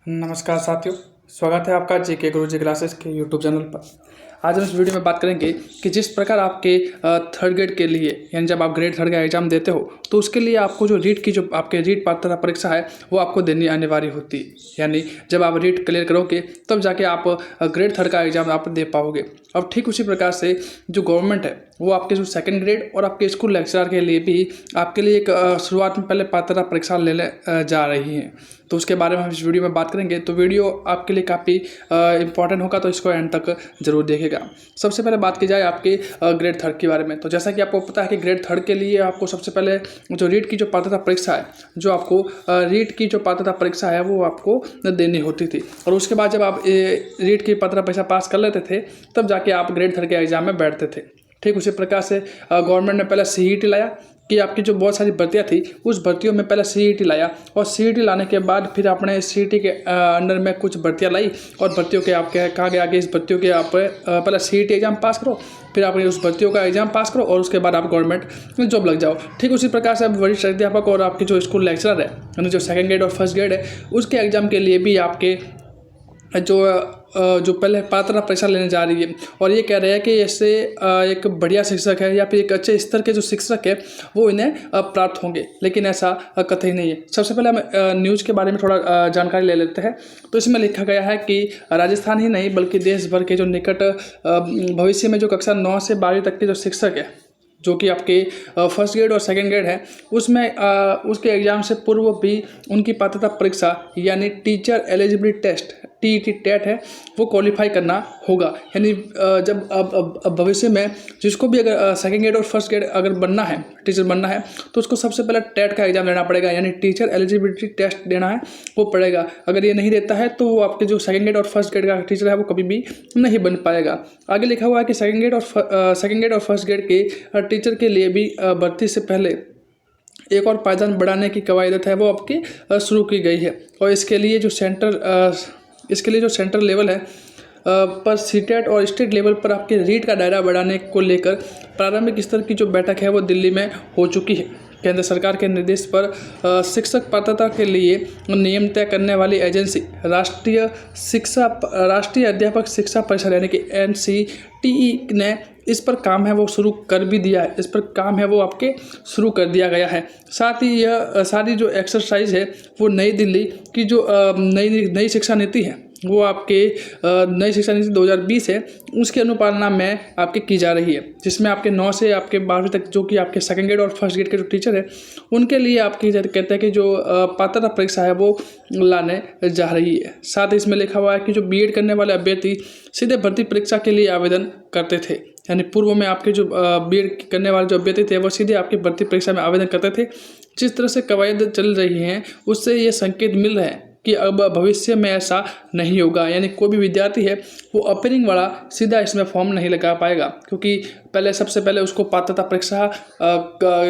नमस्कार साथियों, स्वागत है आपका जेके गुरुजी क्लासेस के यूट्यूब चैनल पर। आज हम इस वीडियो में बात करेंगे कि जिस प्रकार आपके थर्ड ग्रेड के लिए यानी जब आप ग्रेड थर्ड का एग्जाम देते हो तो उसके लिए आपको जो रीट की जो आपके रीट पात्रता परीक्षा है वो आपको देनी अनिवार्य होती है। यानी जब आप रीट क्लियर करोगे तब जाके आप ग्रेड थर्ड का एग्जाम आप दे पाओगे। अब ठीक उसी प्रकार से जो गवर्नमेंट है वो आपके जो सेकंड ग्रेड और आपके स्कूल लेक्चरर के लिए भी आपके लिए एक शुरुआत में पहले पात्रता परीक्षा लेने जा रही है। तो उसके बारे में हम इस वीडियो में बात करेंगे। तो वीडियो आपके लिए काफ़ी इंपॉर्टेंट होगा, तो इसको एंड तक जरूर देखेगा। सबसे पहले बात की जाए आपके ग्रेड थर्ड के बारे में, तो जैसा कि आपको पता है कि ग्रेड थर्ड के लिए आपको सबसे पहले जो रीट की जो पात्रता परीक्षा है, जो आपको रीट की जो पात्रता परीक्षा है वो आपको देनी होती थी। और उसके बाद जब आप रीट की पात्रता परीक्षा पास कर लेते थे तब जाके आप ग्रेड थर्ड के एग्जाम में बैठते थे। ठीक उसी प्रकार से गवर्नमेंट ने पहले CET लाया कि आपकी जो बहुत सारी भर्तियाँ थी उस भर्तियों में पहले CET लाया, और CET लाने के बाद फिर आपने CET के अंडर में कुछ भर्तियाँ लाई और भर्तियों के आपके कहा गया कि इस भर्तियों के आप पहले CET एग्जाम पास करो, फिर आपने उस भर्तियों का एग्जाम पास करो और उसके बाद आप गवर्नमेंट में जॉब लग जाओ। ठीक उसी प्रकार से अब वरिष्ठ अध्यापक और आपके जो स्कूल लेक्चरर है यानी जो सेकंड ग्रेड और फर्स्ट ग्रेड है उसके एग्जाम के लिए भी आपके जो पहले पात्रता परीक्षा लेने जा रही है, और ये कह रहे हैं कि इससे एक बढ़िया शिक्षक है या फिर एक अच्छे स्तर के जो शिक्षक है वो इन्हें प्राप्त होंगे, लेकिन ऐसा कतई नहीं है। सबसे पहले हम न्यूज़ के बारे में थोड़ा जानकारी ले लेते हैं। तो इसमें लिखा गया है कि राजस्थान ही नहीं बल्कि देश भर के जो निकट भविष्य में जो कक्षा 9 से 12 तक के जो शिक्षक है जो कि आपके फर्स्ट ग्रेड और सेकंड ग्रेड है उसमें उसके एग्ज़ाम से पूर्व भी उनकी पात्रता परीक्षा यानी teacher eligibility test TET TET है वो क्वालिफाई करना होगा। यानी जब अब भविष्य में जिसको भी अगर सेकंड ग्रेड और फर्स्ट ग्रेड अगर बनना है, टीचर बनना है, तो उसको सबसे पहले टेट का एग्जाम देना पड़ेगा, यानी टीचर एलिजिबिलिटी टेस्ट देना है वो पड़ेगा। अगर ये नहीं देता है तो वो आपके जो सेकंड ग्रेड और फर्स्ट ग्रेड का टीचर है वो कभी भी नहीं बन पाएगा। आगे लिखा हुआ है कि सेकंड ग्रेड और फर्स्ट ग्रेड के टीचर के लिए भी भर्ती से पहले एक और पायदान बढ़ाने की कवायद है वो आपकी शुरू की गई है। और इसके लिए जो सेंट्रल लेवल है पर सीटेट और स्टेट लेवल पर आपके रीट का दायरा बढ़ाने को लेकर प्रारंभिक स्तर की जो बैठक है वो दिल्ली में हो चुकी है। केंद्र सरकार के निर्देश पर शिक्षक पात्रता के लिए नियम तय करने वाली एजेंसी राष्ट्रीय अध्यापक शिक्षा परिषद यानी कि NCTE ने इस पर काम है वो शुरू कर भी दिया है। इस पर काम है वो आपके शुरू कर दिया गया है। साथ ही यह सारी जो एक्सरसाइज है वो नई दिल्ली की जो नई शिक्षा नीति है वो आपके नई शिक्षा नीति 2020 है उसकी अनुपालना में आपके की जा रही है, जिसमें आपके 9 से आपके 12वीं तक जो कि आपके सेकंड ग्रेड और फर्स्ट ग्रेड के जो टीचर है उनके लिए आपकी कहते हैं कि जो पात्रता परीक्षा है वो लाने जा रही है। साथ ही इसमें लिखा हुआ है कि जो BEd करने वाले अभ्यर्थी सीधे भर्ती परीक्षा के लिए आवेदन करते थे, यानी पूर्व में आपके जो BEd करने वाले जो अभ्यर्थी थे वो सीधे आपकी भर्ती परीक्षा में आवेदन करते थे। जिस तरह से कवायद चल रही हैं उससे ये संकेत मिल रहे हैं कि अब भविष्य में ऐसा नहीं होगा, यानी कोई भी विद्यार्थी है वो अपीयरिंग वाला सीधा इसमें फॉर्म नहीं लगा पाएगा, क्योंकि सबसे पहले उसको पात्रता परीक्षा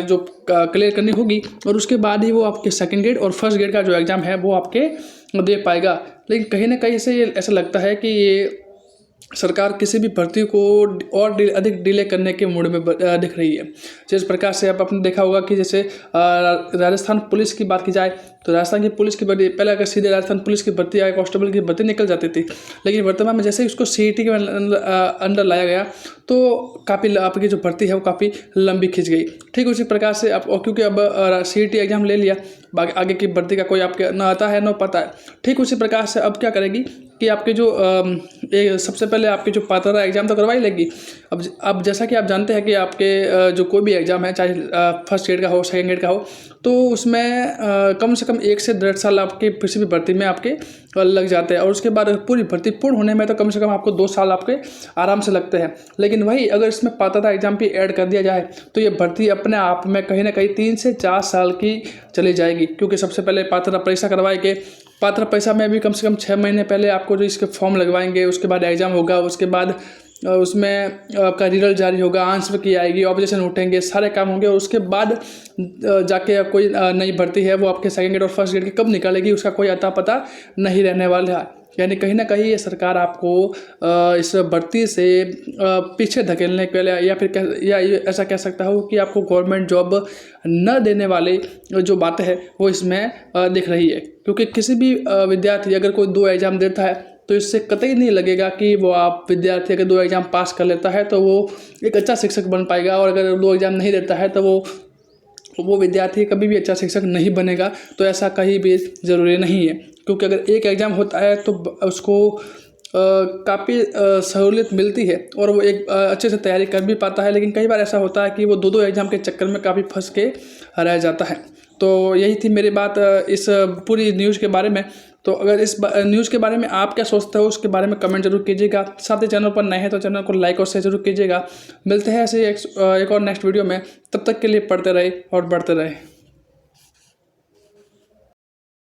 जो क्लियर करनी होगी और उसके बाद ही वो आपके सेकंड ग्रेड और फर्स्ट ग्रेड का जो एग्ज़ाम है वो आपके दे पाएगा। लेकिन कहीं ना कहीं से ऐसा लगता है कि ये सरकार किसी भी भर्ती को और अधिक डिले करने के मूड में दिख रही है। जिस प्रकार से आपने देखा होगा कि जैसे राजस्थान पुलिस की बात की जाए तो राजस्थान की पुलिस की भर्ती पहले अगर सीधे राजस्थान पुलिस की भर्ती या कांस्टेबल की भर्ती निकल जाती थी, लेकिन वर्तमान में जैसे ही उसको CET के अंदर लाया गया तो काफ़ी आपकी जो भर्ती है वो काफ़ी लंबी खिंच गई। ठीक उसी प्रकार से अब क्योंकि अब CET एग्जाम ले लिया, आगे की भर्ती का कोई आपके न आता है न पता है। ठीक उसी प्रकार से अब क्या करेगी कि आपके जो सबसे पहले आपकी जो पात्रता एग्जाम तो करवाई लेगी। अब जैसा कि आप जानते हैं कि आपके जो कोई भी एग्ज़ाम है चाहे फर्स्ट ग्रेड का हो सेकंड ग्रेड का हो तो उसमें कम से कम 1 से 1.5 साल आपके किसी भी भर्ती में आपके लग जाते हैं, और उसके बाद पूरी भर्ती पूर्ण होने में तो कम से कम आपको 2 साल आपके आराम से लगते हैं। लेकिन वही अगर इसमें पात्रता एग्जाम भी ऐड कर दिया जाए तो ये भर्ती अपने आप में कहीं ना कहीं 3 से 4 साल की चली जाएगी, क्योंकि सबसे पहले पात्रता परीक्षा करवाएंगे। पात्रता परीक्षा में भी कम से कम 6 महीने पहले आपको जो इसके फॉर्म लगवाएंगे, उसके बाद एग्ज़ाम होगा, उसके बाद उसमें आपका रिजल्ट जारी होगा, आंसर की आएगी, ऑब्जेक्शन उठेंगे, सारे काम होंगे, और उसके बाद जाके कोई नई भर्ती है वो आपके सेकंड ग्रेड और फर्स्ट ग्रेड की कब निकालेगी उसका कोई अता पता नहीं रहने वाला है। यानी कहीं ना कहीं ये सरकार आपको इस भर्ती से पीछे धकेलने के लिए या फिर ऐसा कह सकता हूँ कि आपको गवर्नमेंट जॉब न देने वाले जो बातें हैं वो इसमें दिख रही है। क्योंकि किसी भी विद्यार्थी अगर कोई 2 एग्ज़ाम देता है तो इससे कतई नहीं लगेगा कि वो आप विद्यार्थी अगर 2 एग्ज़ाम पास कर लेता है तो वो एक अच्छा शिक्षक बन पाएगा, और अगर 2 एग्ज़ाम नहीं देता है तो वो विद्यार्थी कभी भी अच्छा शिक्षक नहीं बनेगा। तो ऐसा कहीं भी ज़रूरी नहीं है, क्योंकि अगर एक एग्ज़ाम होता है तो उसको काफ़ी सहूलियत मिलती है और वो एक अच्छे से तैयारी कर भी पाता है। लेकिन कई बार ऐसा होता है कि वो 2-2 एग्ज़ाम के चक्कर में काफ़ी फंस के रह जाता है। तो यही थी मेरी बात इस पूरी न्यूज़ के बारे में। तो अगर इस न्यूज़ के बारे में आप क्या सोचते हो उसके बारे में कमेंट जरूर कीजिएगा। साथ ही चैनल पर नए हैं तो चैनल को लाइक और शेयर जरूर कीजिएगा। मिलते हैं ऐसे एक और नेक्स्ट वीडियो में। तब तक के लिए पढ़ते रहे और बढ़ते रहे।